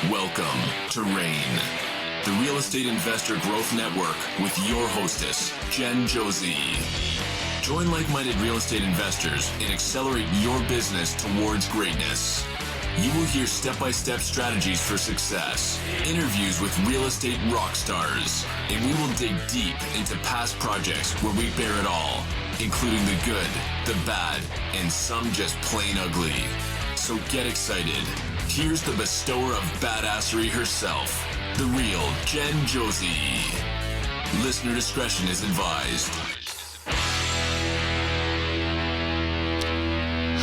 Welcome to RAIN, the Real Estate Investor Growth Network with your hostess, Jen Josie. Join like-minded real estate investors and accelerate your business towards greatness. You will hear step-by-step strategies for success, interviews with real estate rock stars, and we will dig deep into past projects where we bear it all, including the good, the bad, and some just plain ugly. So get excited. Here's the bestower of badassery herself, the real Jen Josie. Listener discretion is advised.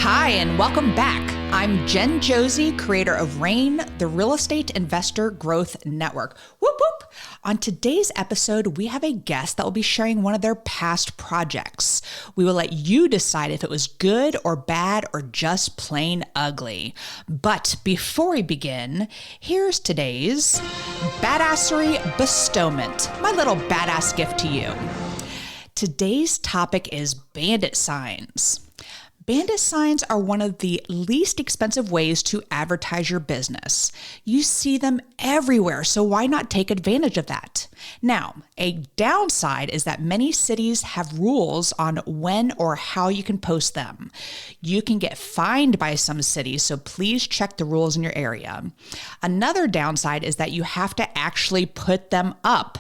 Hi, and welcome back. I'm Jen Josie, creator of RAIN, the Real Estate Investor Growth Network. Whoop, whoop. On today's episode, we have a guest that will be sharing one of their past projects. We will let you decide if it was good or bad or just plain ugly. But before we begin, here's today's badassery bestowment, my little badass gift to you. Today's topic is bandit signs. Bandit signs are one of the least expensive ways to advertise your business. You see them everywhere, so why not take advantage of that? Now, a downside is that many cities have rules on when or how you can post them. You can get fined by some cities, so please check the rules in your area. Another downside is that you have to actually put them up.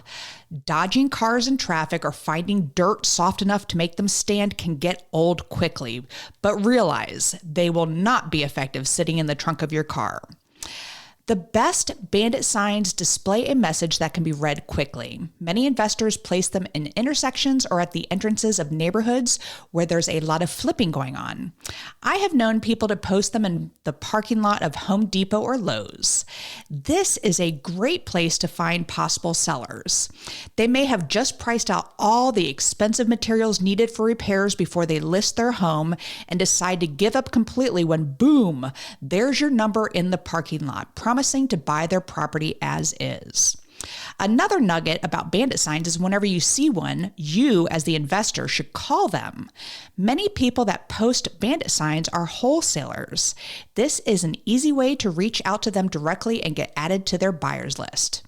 Dodging cars in traffic or finding dirt soft enough to make them stand can get old quickly, but realize they will not be effective sitting in the trunk of your car. The best bandit signs display a message that can be read quickly. Many investors place them in intersections or at the entrances of neighborhoods where there's a lot of flipping going on. I have known people to post them in the parking lot of Home Depot or Lowe's. This is a great place to find possible sellers. They may have just priced out all the expensive materials needed for repairs before they list their home and decide to give up completely when, boom, there's your number in the parking lot, promising to buy their property as is. Another nugget about bandit signs is whenever you see one, you as the investor should call them. Many people that post bandit signs are wholesalers. This is an easy way to reach out to them directly and get added to their buyers list.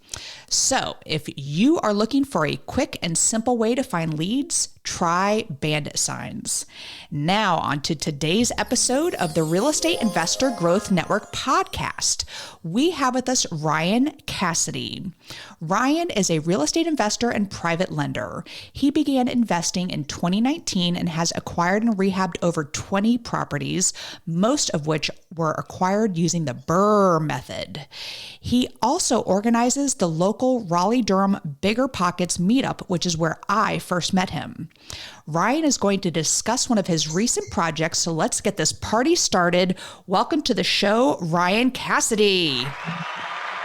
So if you are looking for a quick and simple way to find leads, try bandit signs. Now on to today's episode of the Real Estate Investor Growth Network podcast. We have with us Ryan Casady. Ryan is a real estate investor and private lender. He began investing in 2019 and has acquired and rehabbed over 20 properties, most of which were acquired using the BRRRR method. He also organizes the local Raleigh Durham BiggerPockets meetup, which is where I first met him. Ryan is going to discuss one of his recent projects, so let's get this party started. Welcome to the show, Ryan Casady.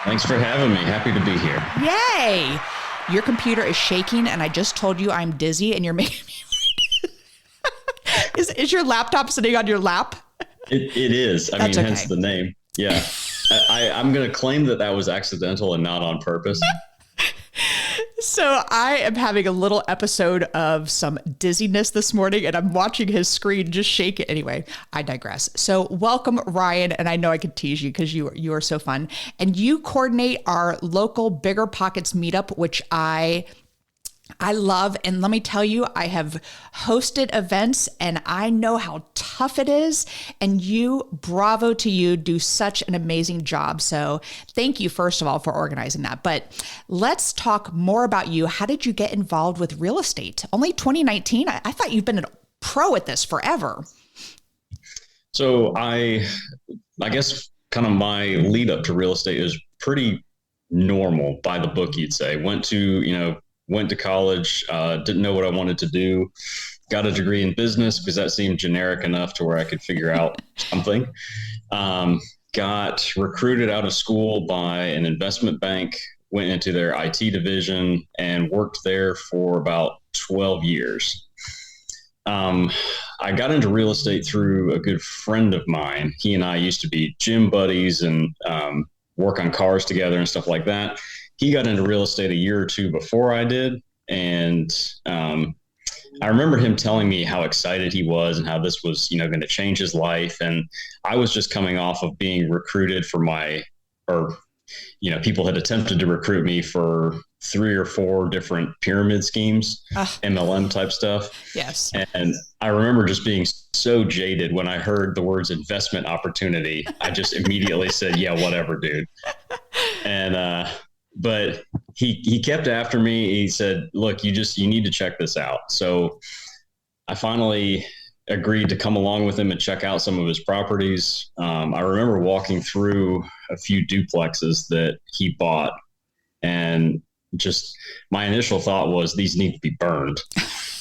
Thanks for having me. Happy to be here. Yay! Your computer is shaking, and I just told you I'm dizzy, and you're making me Is your laptop sitting on your lap? It is. That's okay. Hence the name. Yeah. I'm going to claim that was accidental and not on purpose. So I am having a little episode of some dizziness this morning, and I'm watching his screen just shake it. Anyway, I digress. So welcome, Ryan. And I know I could tease you because you are so fun. And you coordinate our local BiggerPockets meetup, which I love. And let me tell you, I have hosted events and I know how tough it is. And bravo to you, do such an amazing job. So thank you, first of all, for organizing that. But let's talk more about you. How did you get involved with real estate? Only 2019? I thought you've been a pro at this forever. So I guess kind of my lead up to real estate is pretty normal by the book, you'd say. Went to college, didn't know what I wanted to do, got a degree in business because that seemed generic enough to where I could figure out something. Got recruited out of school by an investment bank, went into their IT division and worked there for about 12 years. I got into real estate through a good friend of mine. He and I used to be gym buddies and work on cars together and stuff like that. He got into real estate a year or two before I did. And I remember him telling me how excited he was and how this was, going to change his life. And I was just coming off of being recruited for people had attempted to recruit me for 3 or 4 different pyramid schemes, MLM type stuff. Yes. And I remember just being so jaded when I heard the words investment opportunity. I just immediately said, yeah, whatever, dude. And, but he kept after me. He said, look, you need to check this out. So I finally agreed to come along with him and check out some of his properties. I remember walking through a few duplexes that he bought, and just my initial thought was these need to be burned.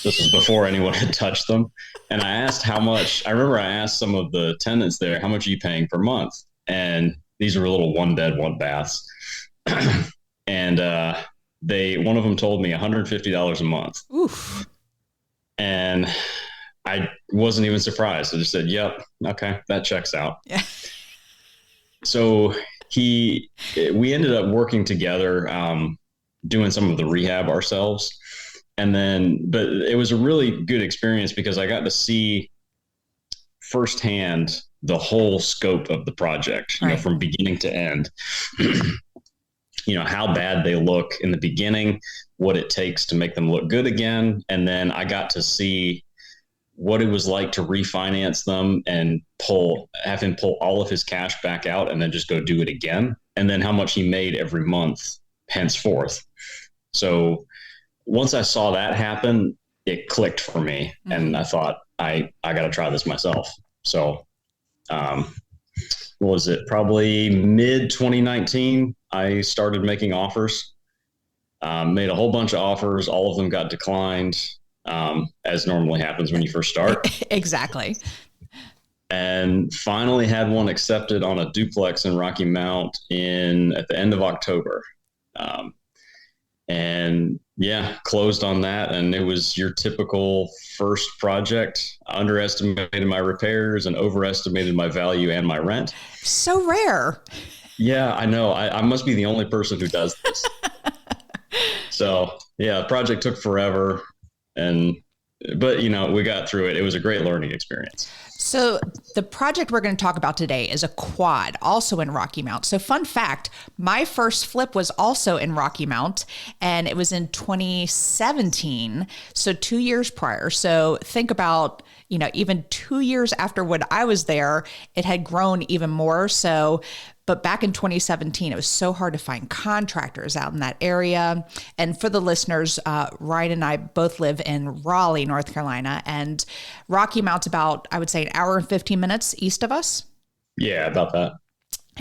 This was before anyone had touched them. And I asked how much. I remember I asked some of the tenants there, how much are you paying per month? And these were little 1-bed, 1-baths. And one of them told me $150 a month. Oof. And I wasn't even surprised. I just said, yep, okay, that checks out. Yeah. So we ended up working together, doing some of the rehab ourselves. But it was a really good experience because I got to see firsthand the whole scope of the project, right, from beginning to end. How bad they look in the beginning, what it takes to make them look good again. And then I got to see what it was like to refinance them and have him pull all of his cash back out and then just go do it again. And then how much he made every month henceforth. So once I saw that happen, it clicked for me. Mm-hmm. And I thought, I got to try this myself. So, what was it? Probably mid 2019, I started making offers, made a whole bunch of offers. All of them got declined, as normally happens when you first start. Exactly. And finally had one accepted on a duplex in Rocky Mount at the end of October. And yeah, closed on that. And it was your typical first project. I underestimated my repairs and overestimated my value and my rent. So rare. Yeah, I know. I must be the only person who does this. So yeah, the project took forever. But we got through it. It was a great learning experience. So the project we're going to talk about today is a quad, also in Rocky Mount. So fun fact, my first flip was also in Rocky Mount, and it was in 2017. So 2 years prior. So think about, even 2 years after when I was there, it had grown even more. So, but back in 2017, it was so hard to find contractors out in that area. And for the listeners, Ryan and I both live in Raleigh, North Carolina, and Rocky Mount's about, I would say, an hour and 15 minutes east of us. Yeah, about that.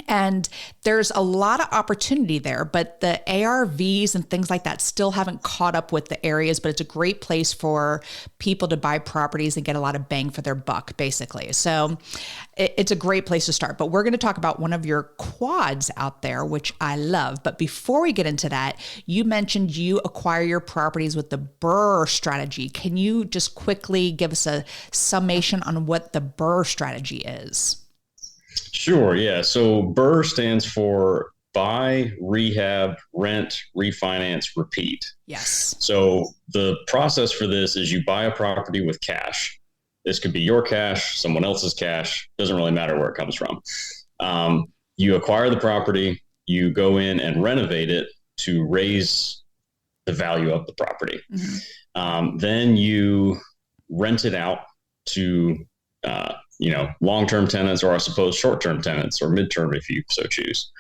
And there's a lot of opportunity there, but the ARVs and things like that still haven't caught up with the areas, but it's a great place for people to buy properties and get a lot of bang for their buck, basically. So it's a great place to start. But we're going to talk about one of your quads out there, which I love. But before we get into that, you mentioned you acquire your properties with the BRRRR strategy. Can you just quickly give us a summation on what the BRRRR strategy is? Sure. Yeah. So BRRRR stands for buy, rehab, rent, refinance, repeat. Yes. So the process for this is you buy a property with cash. This could be your cash, someone else's cash. Doesn't really matter where it comes from. You acquire the property, you go in and renovate it to raise the value of the property. Mm-hmm. Then you rent it out to long-term tenants, or I suppose short-term tenants, or midterm if you so choose.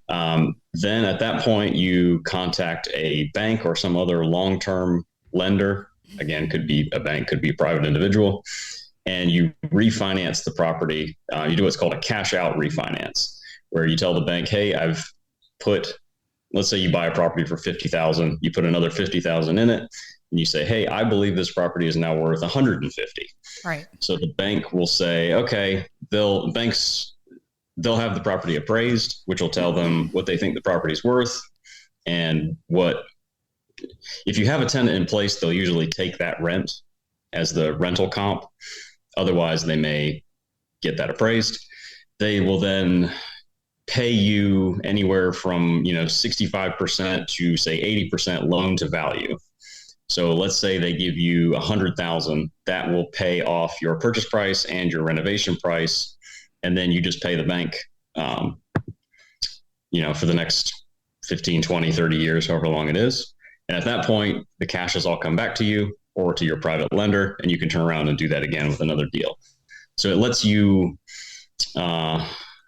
Then at that point, you contact a bank or some other long-term lender. Again, could be a bank, could be a private individual, and you refinance the property. You do what's called a cash-out refinance, where you tell the bank, hey, let's say you buy a property for $50,000, you put another $50,000 in it, and you say, hey, I believe this property is now worth $150,000. Right. So the bank will say, okay, they'll have the property appraised, which will tell them what they think the property is worth. And if you have a tenant in place, they'll usually take that rent as the rental comp. Otherwise, they may get that appraised. They will then pay you anywhere from, 65% to say 80% loan to value. So let's say they give you $100,000, that will pay off your purchase price and your renovation price. And then you just pay the bank, for the next 15, 20, 30 years, however long it is. And at that point, the cash has all come back to you or to your private lender, and you can turn around and do that again with another deal. So it lets you,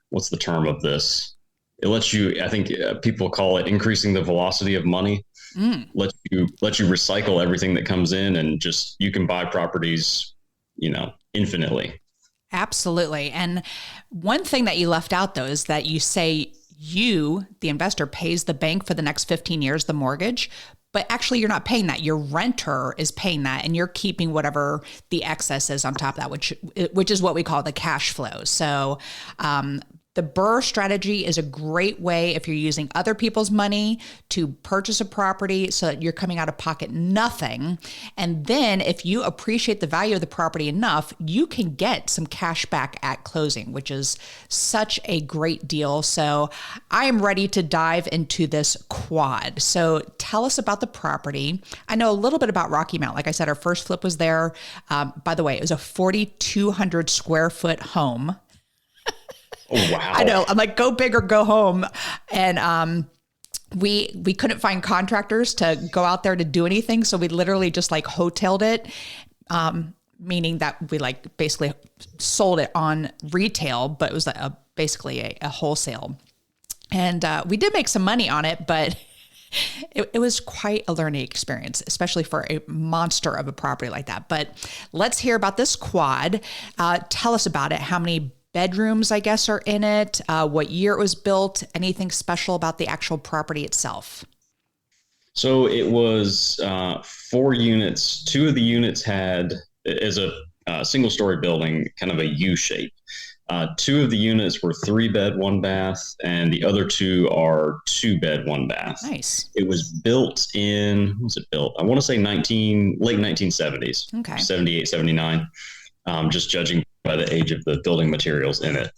what's the term of this? It lets you, I think people call it increasing the velocity of money. Let you recycle everything that comes in, and just, you can buy properties, infinitely. Absolutely. And one thing that you left out, though, is that you say the investor, pays the bank for the next 15 years, the mortgage, but actually you're not paying that. Your renter is paying that, and you're keeping whatever the excess is on top of that, which is what we call the cash flow. So, the BRRRR strategy is a great way if you're using other people's money to purchase a property so that you're coming out of pocket nothing. And then if you appreciate the value of the property enough, you can get some cash back at closing, which is such a great deal. So I am ready to dive into this quad. So tell us about the property. I know a little bit about Rocky Mount. Like I said, our first flip was there. By the way, it was a 4,200 square foot home. Oh, wow. I know. I'm like, go big or go home. And we couldn't find contractors to go out there to do anything. So we literally just like hoteled it, meaning that we like basically sold it on retail, but it was basically a wholesale. And we did make some money on it, but it was quite a learning experience, especially for a monster of a property like that. But let's hear about this quad. Tell us about it. How many bedrooms, I guess, are in it? What year it was built? Anything special about the actual property itself? So it was 4 units. 2 of the units had, as a single story building, kind of a U shape. 2 of the units were 3-bed, 1-bath, and the other 2 are 2-bed, 1-bath. Nice. It was built in, when was it built? I want to say late 1970s. Okay. 78, 79. Just judging by the age of the building materials in it.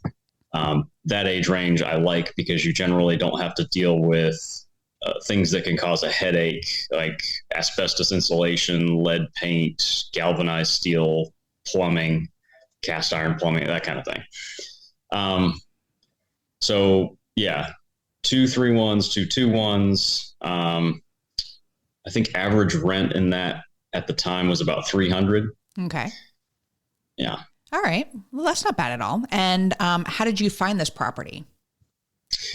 That age range I like, because you generally don't have to deal with things that can cause a headache, like asbestos insulation, lead paint, galvanized steel, plumbing, cast iron plumbing, that kind of thing. So yeah, 2 3-1s, 2 2-1s. I think average rent in that at the time was about $300. Okay. Yeah. All right. Well, that's not bad at all. And how did you find this property?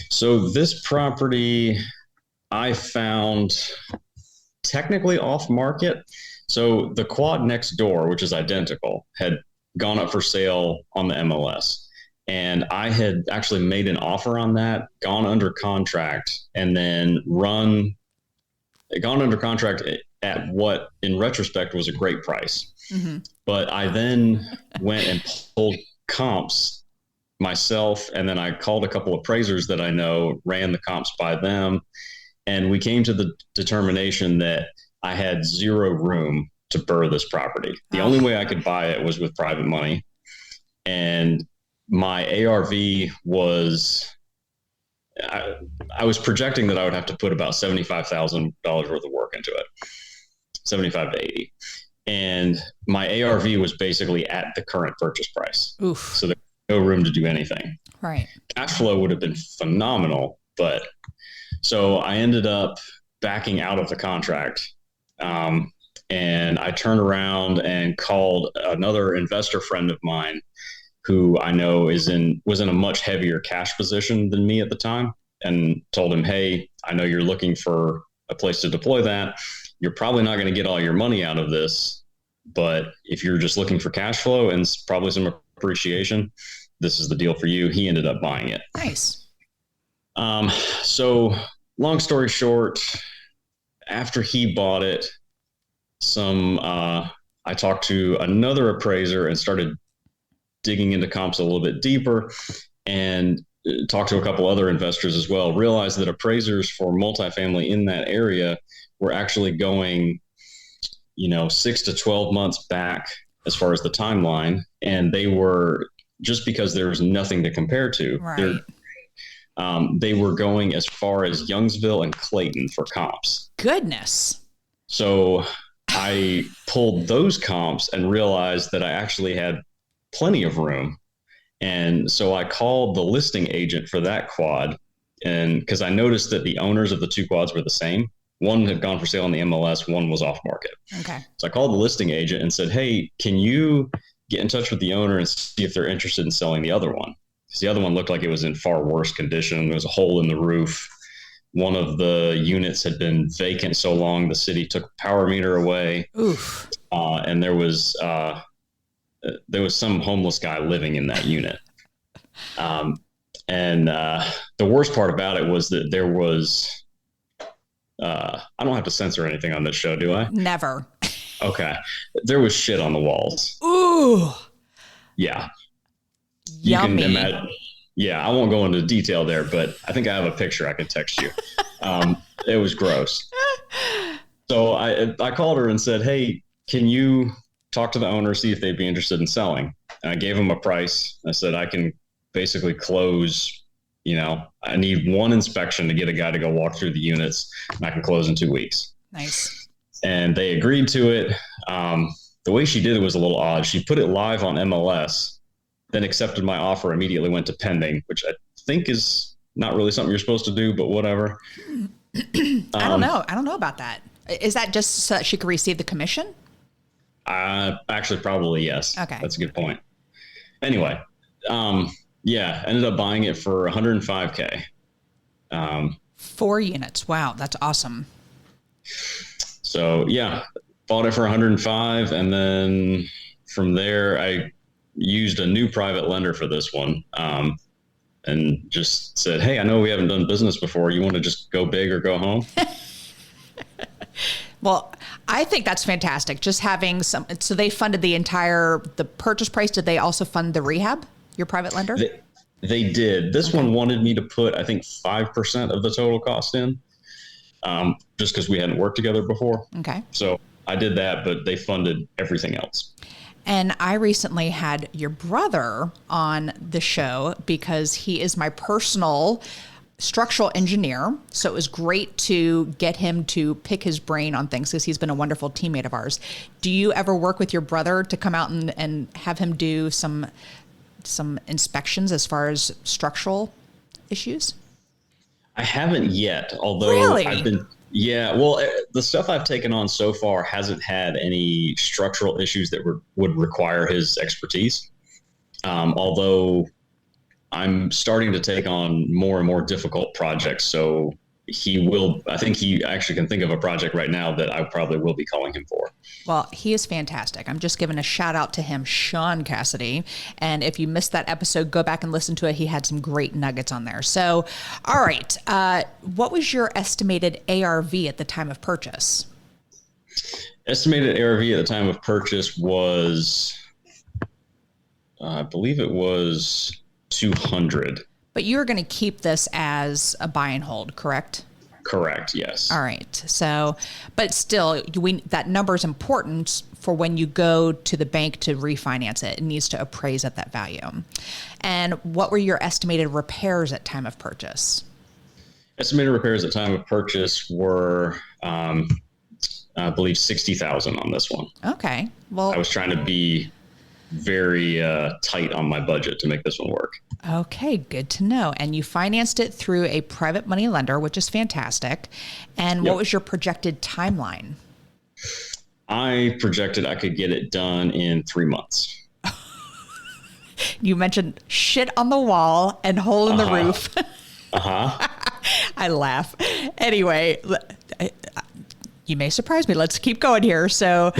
So this property I found technically off market. So the quad next door, which is identical, had gone up for sale on the MLS. And I had actually made an offer on that, gone under contract, and then gone under contract at what in retrospect was a great price. Mm-hmm. But I then went and pulled comps myself, and then I called a couple of appraisers that I know, ran the comps by them, and we came to the determination that I had 0 room to BRRRR this property. The only way I could buy it was with private money, and my ARV was, I was projecting that I would have to put about $75,000 worth of work into it, 75 to 80. And my ARV was basically at the current purchase price. Oof. So there's no room to do anything. Right. Cash flow would have been phenomenal. But so I ended up backing out of the contract. And I turned around and called another investor friend of mine who I know was in a much heavier cash position than me at the time, and told him, hey, I know you're looking for a place to deploy that. You're probably not going to get all your money out of this, but if you're just looking for cash flow and probably some appreciation, this is the deal for you. He ended up buying it. Nice. So long story short, after he bought it, I talked to another appraiser and started digging into comps a little bit deeper, and talked to a couple other investors as well, realized that appraisers for multifamily in that area were actually going, 6 to 12 months back as far as the timeline. And they were, just because there was nothing to compare to, right. They were going as far as Youngsville and Clayton for comps. Goodness. So I pulled those comps and realized that I actually had plenty of room. And so I called the listing agent for that quad and because I noticed that the owners of the two quads were the same. One had gone for sale on the MLS, one was off market. Okay. So I called the listing agent and said, hey, can you get in touch with the owner and see if they're interested in selling the other one? Because the other one looked like it was in far worse condition. There was a hole in the roof. One of the units had been vacant so long, the city took the power meter away. Oof. And there was some homeless guy living in that unit. And the worst part about it was that there was, I don't have to censor anything on this show, do I? Never. Okay. There was shit on the walls. Ooh. Yeah. Yummy. You can imagine. Yeah, I won't go into detail there, but I think I have a picture I can text you. It was gross. So I called her and said, hey, can you talk to the owner, see if they'd be interested in selling? And I gave them a price. I said, I can basically close, I need one inspection to get a guy to go walk through the units, and I can close in 2 weeks. Nice. And they agreed to it. The way she did it was a little odd. She put it live on MLS, then accepted my offer, immediately went to pending, which I think is not really something you're supposed to do, but whatever. I don't know. I don't know about that. Is that just so that she could receive the commission? Actually, probably yes. Okay. That's a good point. Anyway, ended up buying it for $105K. 4 units. Wow. That's awesome. So yeah, bought it for 105. And then from there, I used a new private lender for this one. And just said, hey, I know we haven't done business before. You want to just go big or go home? Well, I think that's fantastic. Just having so they funded the purchase price. Did they also fund the rehab, your private lender? They did. This one wanted me to put, I think, 5% of the total cost in, just because we hadn't worked together before. Okay. So I did that, but they funded everything else. And I recently had your brother on the show because he is my personal structural engineer. So it was great to get him to pick his brain on things because he's been a wonderful teammate of ours. Do you ever work with your brother to come out and have him do some inspections as far as structural issues? I haven't yet, although really? I've been... Yeah, well, the stuff I've taken on so far hasn't had any structural issues that would require his expertise. Although I'm starting to take on more and more difficult projects. So I think he actually can think of a project right now that I probably will be calling him for. Well, he is fantastic. I'm just giving a shout out to him, Ryan Casady. And if you missed that episode, go back and listen to it. He had some great nuggets on there. So, all right. What was your estimated ARV at the time of purchase? Estimated ARV at the time of purchase was, I believe it was 200. But you were going to keep this as a buy and hold, correct? Correct, yes. All right. So, but still, that number is important for when you go to the bank to refinance it. It needs to appraise at that value. And what were your estimated repairs at time of purchase? Estimated repairs at time of purchase were, I believe, $60,000 on this one. Okay. Well, I was trying to be very tight on my budget to make this one work. Okay, good to know. And you financed it through a private money lender, which is fantastic. And what was your projected timeline? I projected I could get it done in 3 months. You mentioned shit on the wall and hole in the roof. I laugh. Anyway, you may surprise me. Let's keep going here. So,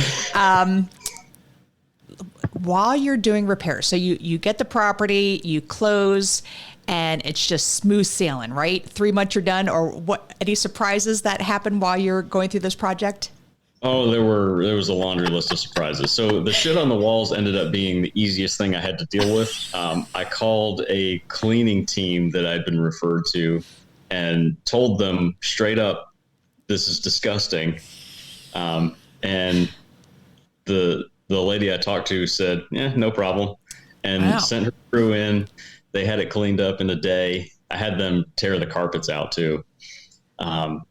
while you're doing repairs, so you get the property, you close, and it's just smooth sailing, right? 3 months you're done, or what? Any surprises that happened while you're going through this project? Oh, there was a laundry list of surprises. So the shit on the walls ended up being the easiest thing I had to deal with. I called a cleaning team that I'd been referred to and told them straight up, this is disgusting. And the lady I talked to said, yeah, no problem. And sent her crew in. They had it cleaned up in a day. I had them tear the carpets out too,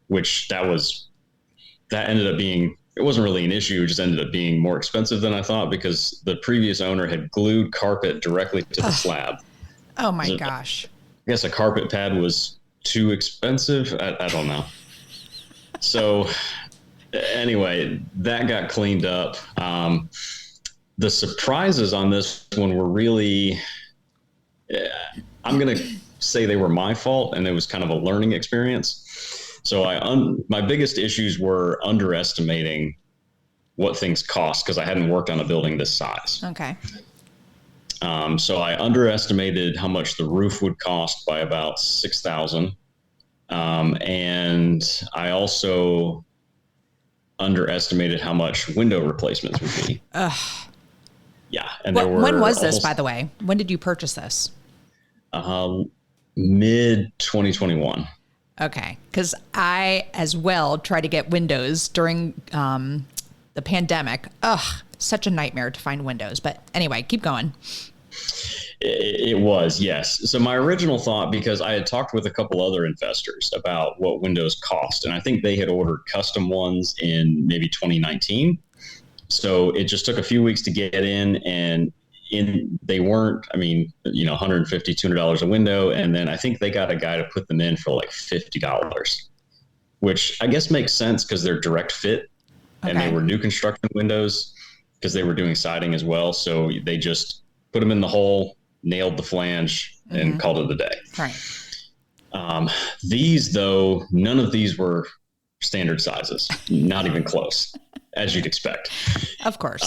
which that ended up being, it wasn't really an issue. It just ended up being more expensive than I thought because the previous owner had glued carpet directly to the slab. Oh my gosh. I guess a carpet pad was too expensive. I don't know. So anyway, that got cleaned up. The surprises on this one were really, I'm going to say they were my fault, and it was kind of a learning experience. So my biggest issues were underestimating what things cost because I hadn't worked on a building this size. Okay. So I underestimated how much the roof would cost by about $6,000. And I also underestimated how much window replacements would be. Ugh. Yeah. And when was this, by the way? When did you purchase this? Mid 2021. Okay. Because I, as well, tried to get windows during the pandemic. Ugh, such a nightmare to find windows. But anyway, keep going. It was, yes. So my original thought, because I had talked with a couple other investors about what windows cost, and I think they had ordered custom ones in maybe 2019. So it just took a few weeks to get in, and they weren't, $150, $200 a window. And then I think they got a guy to put them in for like $50, which I guess makes sense because they're direct fit. Okay. And they were new construction windows because they were doing siding as well. So they just put them in the hole, nailed the flange, and called it a day. Right. These, though, none of these were standard sizes, not even close, as you'd expect. Of course.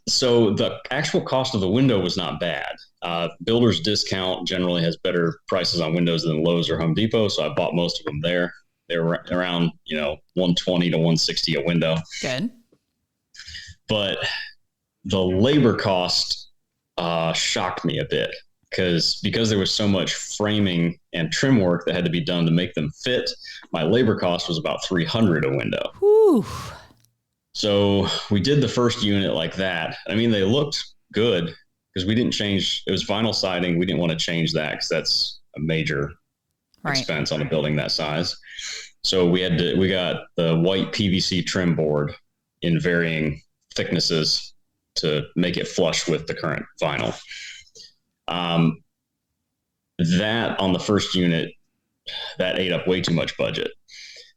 So the actual cost of the window was not bad. Builder's Discount generally has better prices on windows than Lowe's or Home Depot, so I bought most of them there. They were around, $120 to $160 a window. Good. But the labor cost shocked me a bit because there was so much framing and trim work that had to be done to make them fit. My labor cost was about $300 a window. Whew. So we did the first unit like that. They looked good because we didn't change. It was vinyl siding. We didn't want to change that because that's a major expense on a building that size. So we got the white PVC trim board in varying thicknesses to make it flush with the current vinyl. That on the first unit, that ate up way too much budget.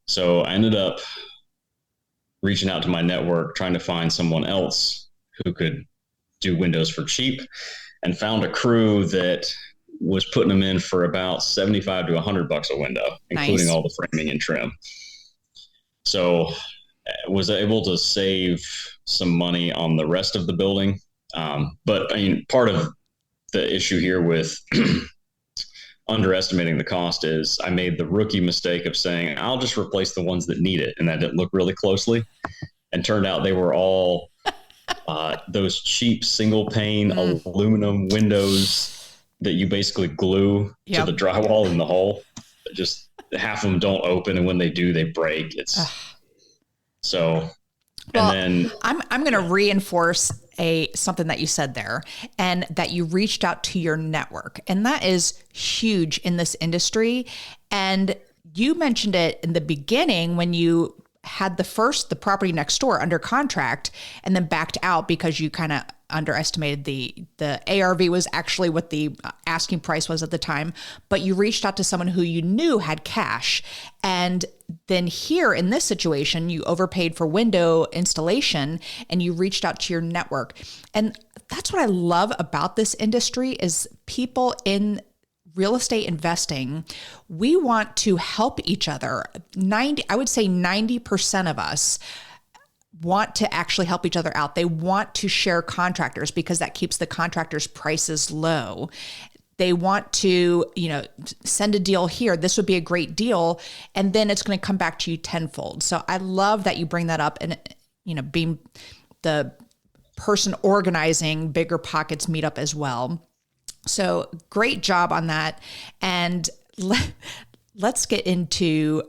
So I ended up reaching out to my network, trying to find someone else who could do windows for cheap, and found a crew that was putting them in for about $75 to $100 a window, including all the framing and trim. So was able to save some money on the rest of the building. But part of the issue here with underestimating the cost is I made the rookie mistake of saying, I'll just replace the ones that need it. And I didn't look really closely, and turned out they were all those cheap single pane aluminum windows that you basically glue to the drywall in the hole. Just half of them don't open, and when they do, they break. I'm going to reinforce something that you said there, and that you reached out to your network, and that is huge in this industry. And you mentioned it in the beginning when you had the property next door under contract and then backed out because you kind of underestimated the ARV was actually what the asking price was at the time, but you reached out to someone who you knew had cash. And then here in this situation, you overpaid for window installation and you reached out to your network. And that's what I love about this industry is people in real estate investing, we want to help each other. I would say 90% of us want to actually help each other out. They want to share contractors because that keeps the contractors' prices low. They want to, send a deal here. This would be a great deal. And then it's going to come back to you tenfold. So I love that you bring that up and, being the person organizing BiggerPockets meetup as well. So great job on that. And let's get into,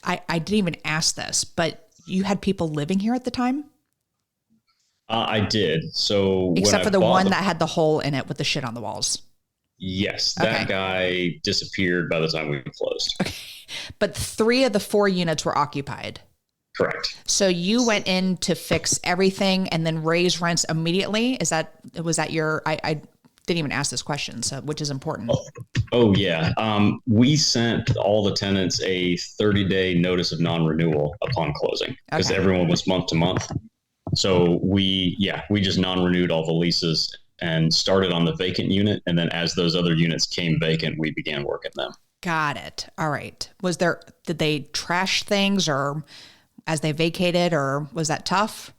I didn't even ask this, but you had people living here at the time? I did. So except for the one that had the hole in it with the shit on the walls. Yes. That guy disappeared by the time we closed. Okay. But 3 of the 4 units were occupied. Correct. So you went in to fix everything and then raise rents immediately. Was that your, didn't even ask this question, so which is important. Oh yeah. We sent all the tenants a 30-day notice of non-renewal upon closing because everyone was month to month. So we just non-renewed all the leases and started on the vacant unit. And then as those other units came vacant, we began working them. Got it. All right. Did they trash things or as they vacated, or was that tough?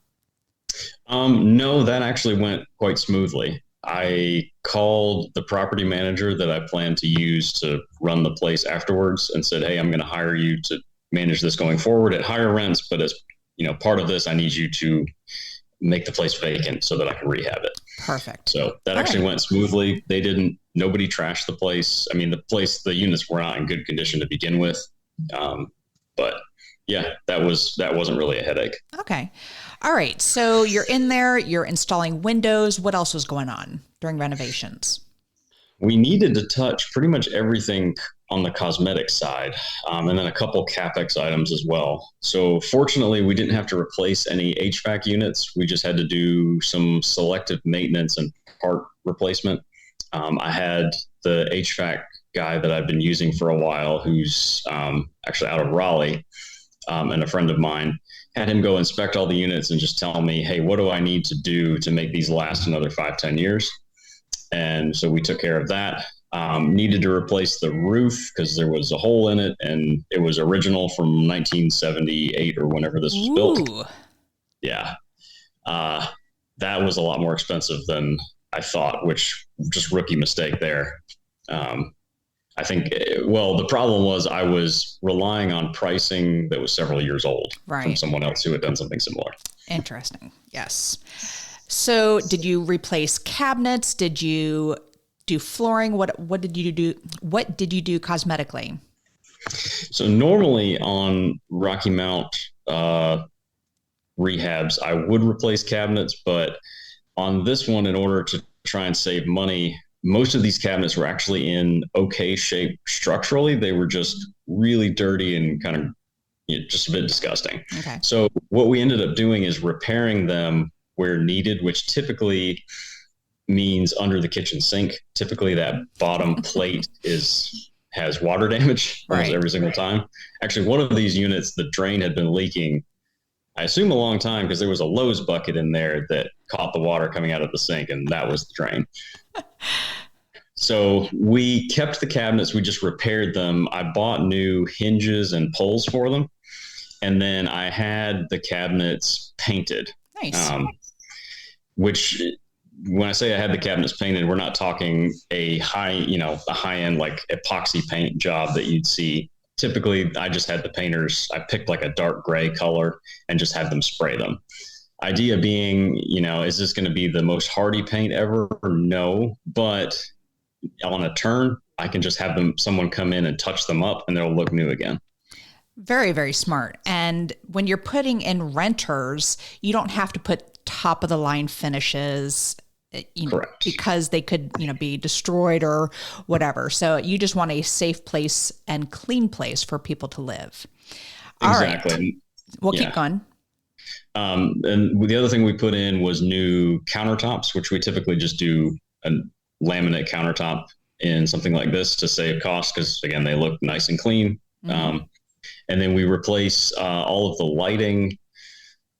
No, that actually went quite smoothly. I called the property manager that I plan to use to run the place afterwards and said, hey, I'm going to hire you to manage this going forward at higher rents. But as part of this, I need you to make the place vacant so that I can rehab it. Perfect. So that actually went smoothly. Nobody trashed the place. I mean, the units were not in good condition to begin with. But yeah, that wasn't really a headache. Okay. All right. So you're in there, you're installing windows. What else was going on during renovations? We needed to touch pretty much everything on the cosmetic side, and then a couple CapEx items as well. So fortunately, we didn't have to replace any HVAC units. We just had to do some selective maintenance and part replacement. I had the HVAC guy that I've been using for a while, who's actually out of Raleigh, and a friend of mine, had him go inspect all the units and just tell me, hey, what do I need to do to make these last another 5-10 years? And so we took care of that. Needed to replace the roof because there was a hole in it, and it was original from 1978 or whenever this was built. Yeah. That was a lot more expensive than I thought, which just rookie mistake there. I think, the problem was I was relying on pricing that was several years old from someone else who had done something similar. Interesting. Yes. So did you replace cabinets? Did you do flooring? What did you do? What did you do cosmetically? So normally on Rocky Mount rehabs, I would replace cabinets, but on this one, in order to try and save money, most of these cabinets were actually in okay shape structurally. They were just really dirty and kind of just a bit disgusting. Okay. So what we ended up doing is repairing them where needed, which typically means under the kitchen sink. Typically that bottom plate has water damage almost every single time. Actually, one of these units, the drain had been leaking, I assume a long time, because there was a Lowe's bucket in there that caught the water coming out of the sink, and that was the drain. So we kept the cabinets. We just repaired them. I bought new hinges and poles for them. And then I had the cabinets painted. Nice. Which, when I say I had the cabinets painted, we're not talking a high-end like epoxy paint job that you'd see. Typically, I just had the painters, I picked like a dark gray color and just had them spray them. Idea being, is this going to be the most hardy paint ever? No, but on a turn, I can just have someone come in and touch them up and they'll look new again. Very, very smart. And when you're putting in renters, you don't have to put top of the line finishes, Correct. Because they could, be destroyed or whatever. So you just want a safe place and clean place for people to live. Exactly. All right. We'll keep going. And the other thing we put in was new countertops, which we typically just do a laminate countertop in something like this to save cost because, again, they look nice and clean. Mm-hmm. And then we replace all of the lighting,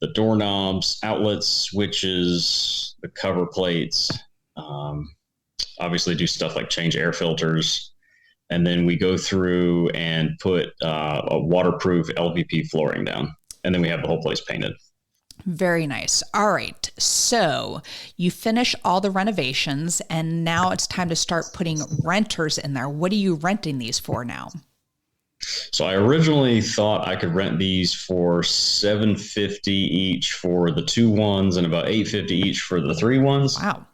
the doorknobs, outlets, switches, the cover plates. Obviously do stuff like change air filters. And then we go through and put a waterproof LVP flooring down. And then we have the whole place painted. Very nice. All right. So you finish all the renovations and now it's time to start putting renters in there. What are you renting these for now? So I originally thought I could rent these for $750 each for the 2 ones and about $850 each for the 3 ones. Wow.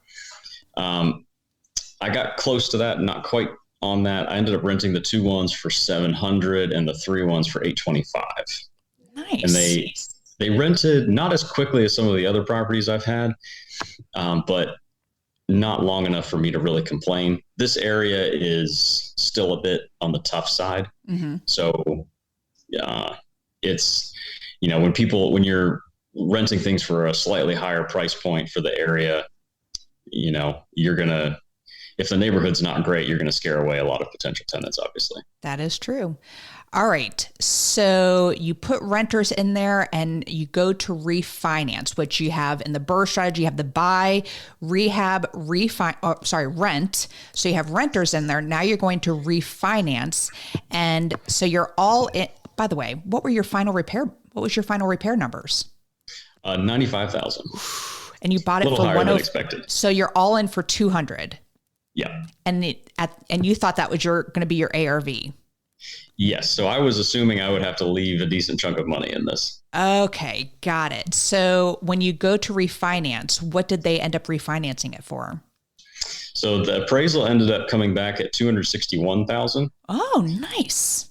I got close to that, not quite on that. I ended up renting the 2 ones for $700 and the 3 ones for $825. Nice. And they rented not as quickly as some of the other properties I've had, but not long enough for me to really complain. This area is still a bit on the tough side. Mm-hmm. So it's, when you're renting things for a slightly higher price point for the area, you're going to if the neighborhood's not great, you're going to scare away a lot of potential tenants, obviously. That is true. All right. So you put renters in there and you go to refinance, which you have in the BRRRR strategy. You have the buy, rehab, rent. So you have renters in there. Now you're going to refinance. And so you're all in. By the way, what was your final repair numbers? 95,000. And you bought it for higher than expected. So you're all in for 200. Yeah. And you thought that was going to be your ARV. Yes. So I was assuming I would have to leave a decent chunk of money in this. Okay, got it. So when you go to refinance, what did they end up refinancing it for? So the appraisal ended up coming back at 261,000. Oh, nice.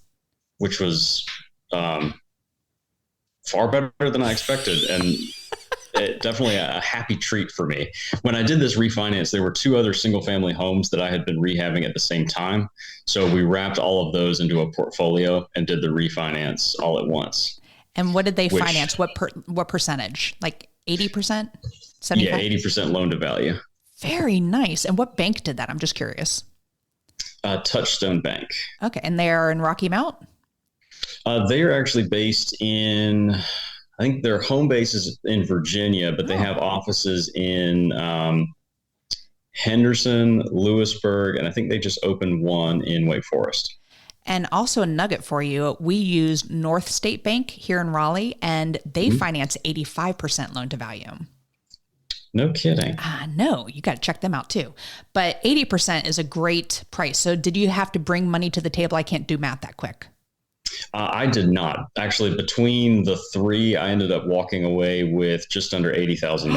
Which was far better than I expected, and definitely a happy treat for me. When I did this refinance, there were 2 other single-family homes that I had been rehabbing at the same time. So we wrapped all of those into a portfolio and did the refinance all at once. And what did they finance? What percentage? Like 80%? 75%? Yeah, 80% loan to value. Very nice. And what bank did that? I'm just curious. Touchstone Bank. Okay, and they are in Rocky Mount? They are actually based in, I think their home base is in Virginia, but they have offices in Henderson, Lewisburg, and I think they just opened one in Wake Forest. And also a nugget for you, we use North State Bank here in Raleigh, and they finance 85% loan to value. No kidding. No, you got to check them out too. But 80% is a great price. So did you have to bring money to the table? I can't do math that quick. I did not. Actually, between the 3, I ended up walking away with just under $80,000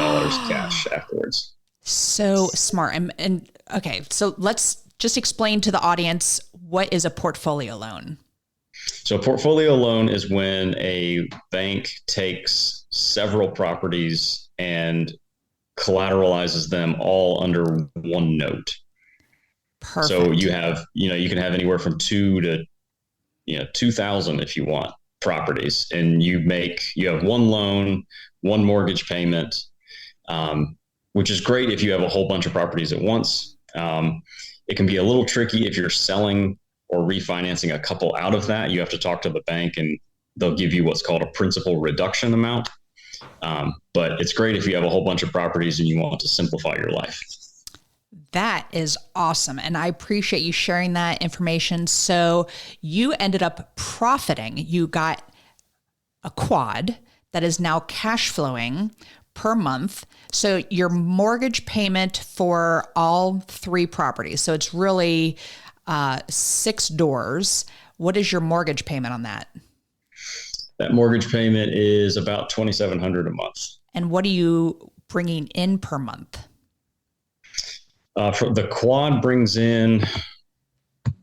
cash afterwards. So smart. And okay, so let's just explain to the audience, what is a portfolio loan? So a portfolio loan is when a bank takes several properties and collateralizes them all under one note. Perfect. So you have, you can have anywhere from 2 to 2,000 if you want properties, and you have one loan, one mortgage payment, which is great if you have a whole bunch of properties at once. It can be a little tricky if you're selling or refinancing a couple out of that. You have to talk to the bank and they'll give you what's called a principal reduction amount. But it's great if you have a whole bunch of properties and you want to simplify your life. That is awesome. And I appreciate you sharing that information. So you ended up profiting. You got a quad that is now cash flowing per month. So your mortgage payment for all 3 properties. So it's really 6 doors. What is your mortgage payment on that? That mortgage payment is about $2,700 a month. And what are you bringing in per month? For the quad brings in,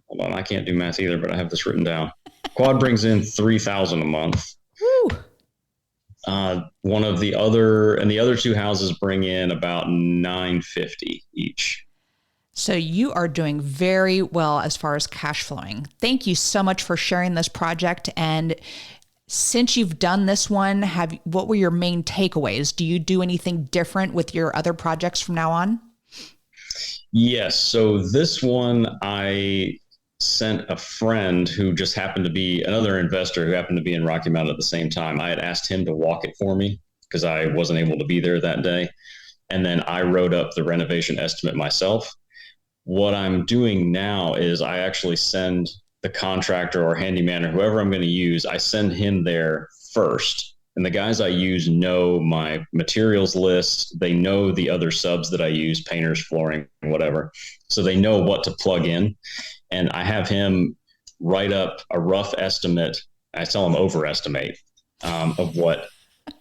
hold on, I can't do math either, but I have this written down. Quad brings in $3,000 a month. Woo. The other 2 houses bring in about $950 each. So you are doing very well as far as cash flowing. Thank you so much for sharing this project. And since you've done this one, what were your main takeaways? Do you do anything different with your other projects from now on? Yes. So this one, I sent a friend who just happened to be another investor who happened to be in Rocky Mount at the same time. I had asked him to walk it for me because I wasn't able to be there that day. And then I wrote up the renovation estimate myself. What I'm doing now is I actually send the contractor or handyman or whoever I'm going to use, I send him there first. And the guys I use know my materials list. They know the other subs that I use, painters, flooring, whatever. So they know what to plug in. And I have him write up a rough estimate. I tell him overestimate of what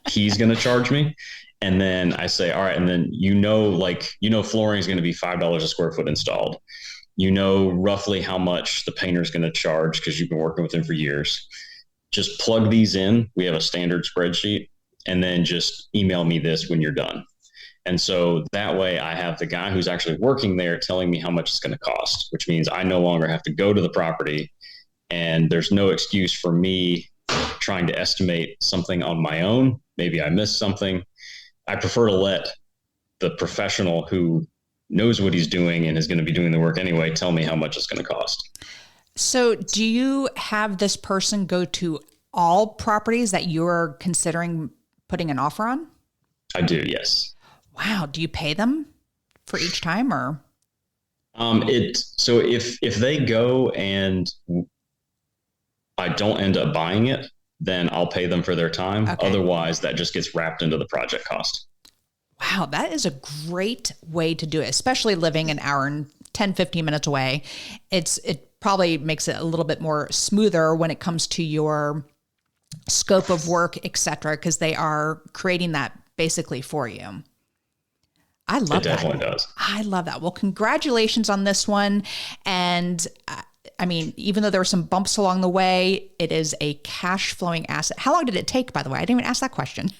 he's going to charge me. And then I say, all right. And then, flooring is going to be $5 a square foot installed. Roughly how much the painter is going to charge because you've been working with him for years. Just plug these in. We have a standard spreadsheet, and then just email me this when you're done. And so that way I have the guy who's actually working there telling me how much it's going to cost, which means I no longer have to go to the property, and there's no excuse for me trying to estimate something on my own. Maybe I missed something. I prefer to let the professional who knows what he's doing and is going to be doing the work anyway, tell me how much it's going to cost. So do you have this person go to all properties that you're considering putting an offer on? I do, yes. Wow. Do you pay them for each time, or? So if they go and I don't end up buying it, then I'll pay them for their time. Okay. Otherwise, that just gets wrapped into the project cost. Wow, that is a great way to do it, especially living an hour and 10, 15 minutes away. It probably makes it a little bit more smoother when it comes to your scope of work, et cetera, because they are creating that basically for you. I love that. It definitely does. I love that. Well, congratulations on this one. And I mean, even though there were some bumps along the way, it is a cash flowing asset. How long did it take, by the way? I didn't even ask that question.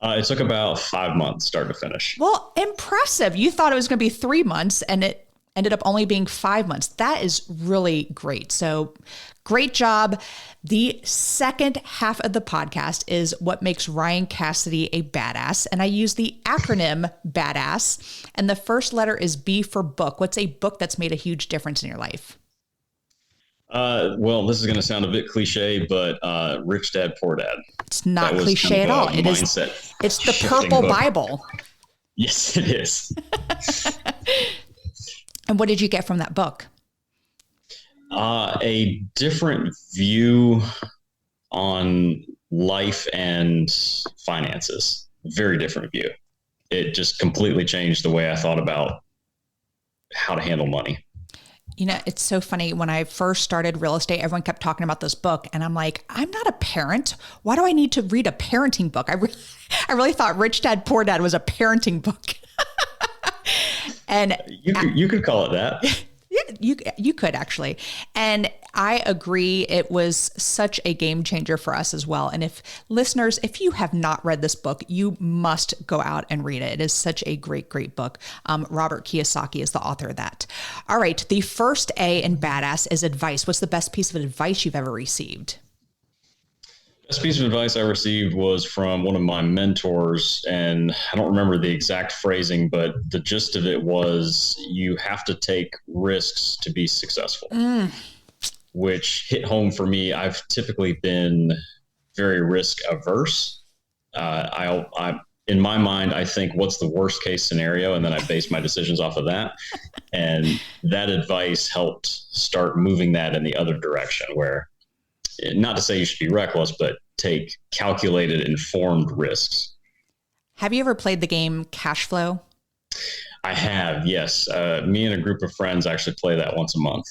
It took about 5 months, start to finish. Well, impressive. You thought it was going to be 3 months and it ended up only being 5 months. That is really great. So great job. The second half of the podcast is what makes Ryan Casady a badass. And I use the acronym BADASS. And the first letter is B for book. What's a book that's made a huge difference in your life? Well, this is going to sound a bit cliche, but Rich Dad, Poor Dad. It's not cliche at all. It is. It's the purple book. Bible. Yes, it is. And what did you get from that book? A different view on life and finances. Very different view. It just completely changed the way I thought about how to handle money. You know, it's so funny. When I first started real estate, everyone kept talking about this book. And I'm like, I'm not a parent. Why do I need to read a parenting book? I really thought Rich Dad, Poor Dad was a parenting book. And you could call it that. You could actually. And I agree. It was such a game changer for us as well. And if listeners, if you have not read this book, you must go out and read it. It is such a great, great book. Robert Kiyosaki is the author of that. All right. The first A in badass is advice. What's the best piece of advice you've ever received? Best piece of advice I received was from one of my mentors, and I don't remember the exact phrasing, but the gist of it was you have to take risks to be successful, which hit home for me. I've typically been very risk averse. In my mind, I think what's the worst case scenario, and then I base my decisions off of that. And that advice helped start moving that in the other direction, where not to say you should be reckless, but take calculated, informed risks. Have you ever played the game Cash Flow? I have, yes. Me and a group of friends actually play that once a month.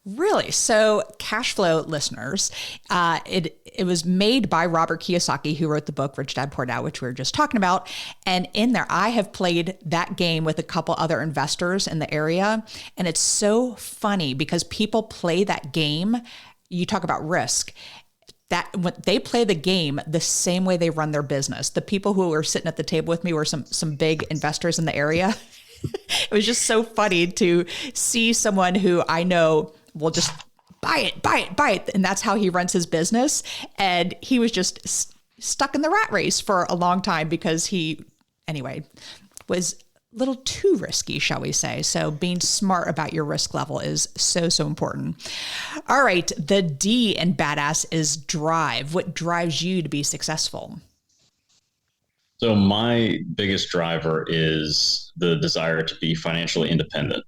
Really? So Cash Flow listeners, it was made by Robert Kiyosaki, who wrote the book Rich Dad, Poor Dad, which we were just talking about. And in there, I have played that game with a couple other investors in the area. And it's so funny because people play that game. You talk about risk. That when they play the game the same way they run their business. The people who were sitting at the table with me were some big investors in the area. It was just so funny to see someone who I know will just buy it. And that's how he runs his business. And he was just stuck in the rat race for a long time because he, anyway, was a little too risky, shall we say. So being smart about your risk level is so, so important. All right. The D in badass is drive. What drives you to be successful? So my biggest driver is the desire to be financially independent.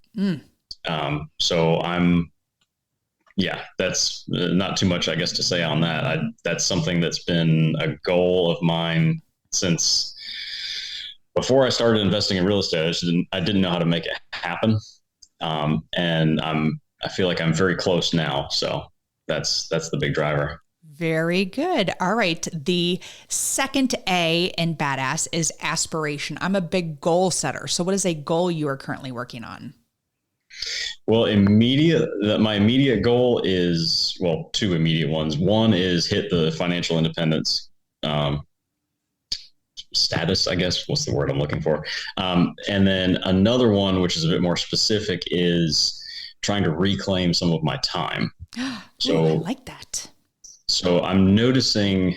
That's not too much, I guess, to say on that. That's something that's been a goal of mine since before I started investing in real estate. I didn't know how to make it happen. And I feel like I'm very close now. So that's the big driver. Very good. All right. The second A in badass is aspiration. I'm a big goal setter. So what is a goal you are currently working on? Well, my immediate goal is, two immediate ones. One is hit the financial independence status, I guess. What's the word I'm looking for? And then another one, which is a bit more specific, is trying to reclaim some of my time. So I like that. So I'm noticing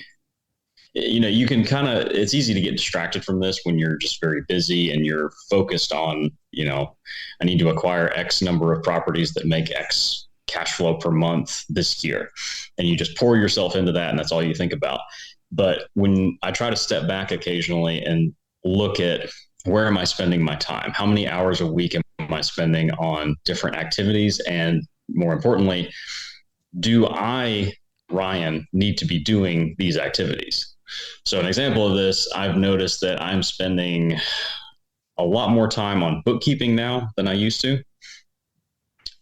you can it's easy to get distracted from this when you're just very busy and you're focused on, I need to acquire X number of properties that make X cash flow per month this year. And you just pour yourself into that, and that's all you think about. But when I try to step back occasionally and look at where am I spending my time? How many hours a week am I spending on different activities? And more importantly, do I, Ryan, need to be doing these activities? So an example of this, I've noticed that I'm spending a lot more time on bookkeeping now than I used to,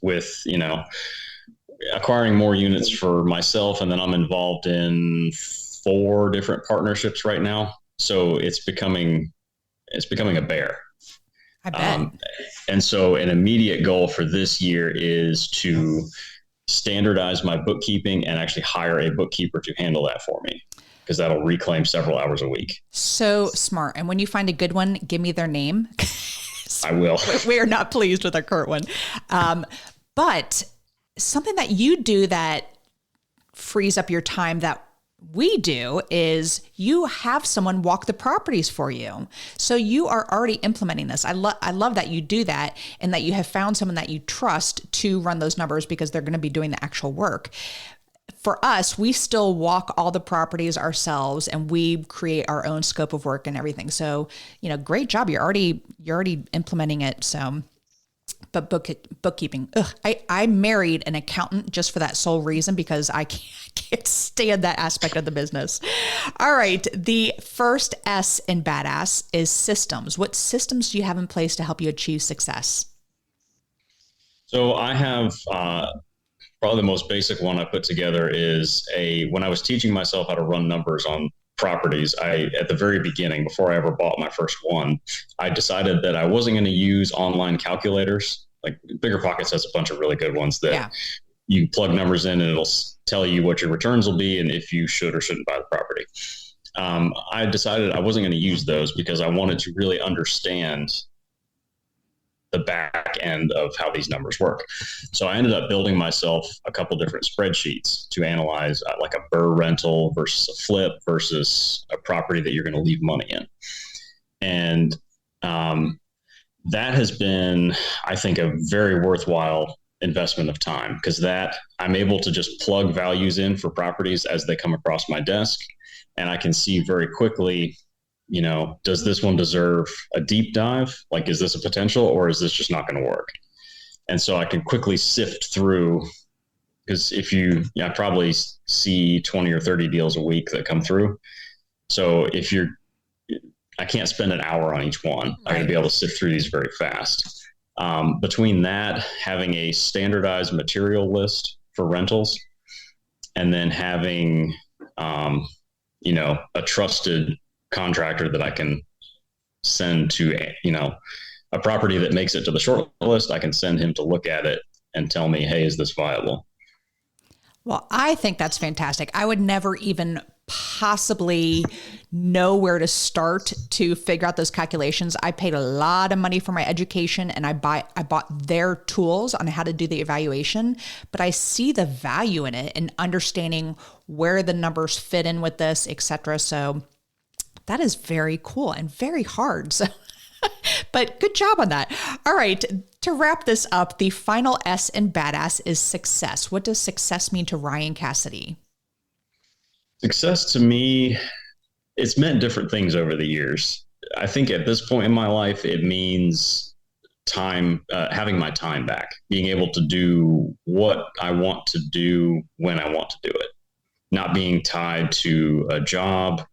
with, acquiring more units for myself. And then I'm involved in 4 different partnerships right now. So it's becoming a bear. I bet. And so an immediate goal for this year is to standardize my bookkeeping and actually hire a bookkeeper to handle that for me, because that'll reclaim several hours a week. So smart. And when you find a good one, give me their name. I will. We are not pleased with our current one. But something that you do that frees up your time that we do is you have someone walk the properties for you. So you are already implementing this. I love that you do that, and that you have found someone that you trust to run those numbers, because they're going to be doing the actual work. For us, we still walk all the properties ourselves, and we create our own scope of work and everything. So, great job. You're already implementing it. So, but bookkeeping, I married an accountant just for that sole reason, because I can't stand that aspect of the business. All right. The first S in badass is systems. What systems do you have in place to help you achieve success? So I have, probably the most basic one I put together is when I was teaching myself how to run numbers on properties, at the very beginning, before I ever bought my first one, I decided that I wasn't going to use online calculators. Like BiggerPockets has a bunch of really good ones that you plug numbers in and it'll tell you what your returns will be and if you should or shouldn't buy the property. I decided I wasn't going to use those because I wanted to really understand the back end of how these numbers work. So I ended up building myself a couple different spreadsheets to analyze like a BRRRR rental versus a flip versus a property that you're going to leave money in. And that has been, I think, a very worthwhile investment of time, because that I'm able to just plug values in for properties as they come across my desk. And I can see very quickly, does this one deserve a deep dive? Like, is this a potential, or is this just not going to work? And so I can quickly sift through, because I probably see 20 or 30 deals a week that come through. So I can't spend an hour on each one. I'm going to be able to sift through these very fast. Between that, having a standardized material list for rentals, and then having, a trusted contractor that I can send to, a property that makes it to the short list, I can send him to look at it and tell me, hey, is this viable? Well, I think that's fantastic. I would never even possibly know where to start to figure out those calculations. I paid a lot of money for my education, and I bought their tools on how to do the evaluation, but I see the value in it and understanding where the numbers fit in with this, et cetera. So that is very cool and very hard. So, but good job on that. All right. To wrap this up, the final S in badass is success. What does success mean to Ryan Casady? Success to me, it's meant different things over the years. I think at this point in my life, it means time, having my time back, being able to do what I want to do when I want to do it, not being tied to a job.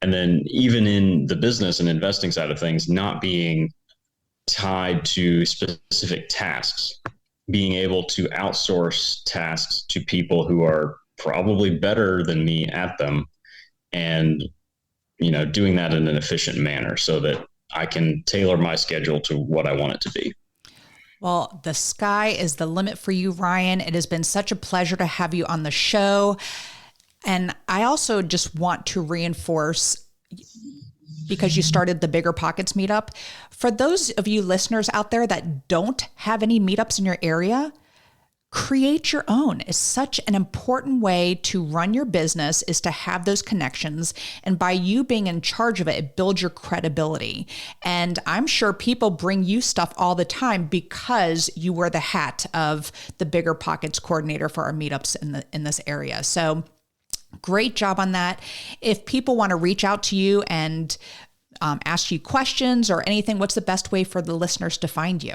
And then even in the business and investing side of things, not being tied to specific tasks, being able to outsource tasks to people who are probably better than me at them, and, doing that in an efficient manner so that I can tailor my schedule to what I want it to be. Well, the sky is the limit for you, Ryan. It has been such a pleasure to have you on the show. And I also just want to reinforce, because you started the BiggerPockets meetup, for those of you listeners out there that don't have any meetups in your area, create your own. Is such an important way to run your business, is to have those connections. And by you being in charge of it, it builds your credibility. And I'm sure people bring you stuff all the time because you wear the hat of the BiggerPockets coordinator for our meetups in this area. So great job on that. If people want to reach out to you and ask you questions or anything, what's the best way for the listeners to find you?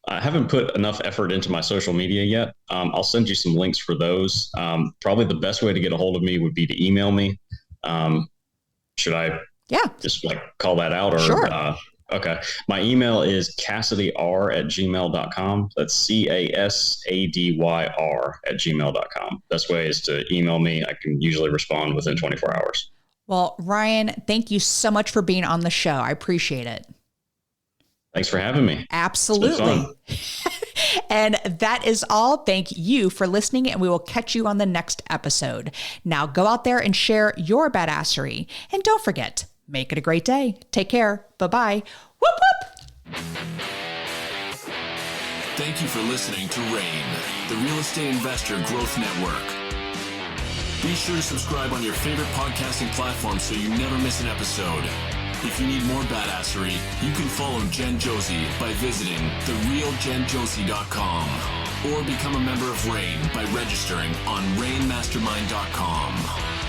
I haven't put enough effort into my social media yet. I'll send you some links for those. Probably the best way to get a hold of me would be to email me. Should I just call that out? Or, sure. Okay. My email is casadyr@gmail.com. That's CASADYR@gmail.com. Best way is to email me. I can usually respond within 24 hours. Well, Ryan, thank you so much for being on the show. I appreciate it. Thanks for having me. Absolutely. And that is all. Thank you for listening, and we will catch you on the next episode. Now go out there and share your badassery. And don't forget, make it a great day. Take care. Bye-bye. Whoop, whoop. Thank you for listening to RAIN, the Real Estate Investor Growth Network. Be sure to subscribe on your favorite podcasting platform so you never miss an episode. If you need more badassery, you can follow Jen Josie by visiting therealjenjosie.com or become a member of RAIN by registering on rainmastermind.com.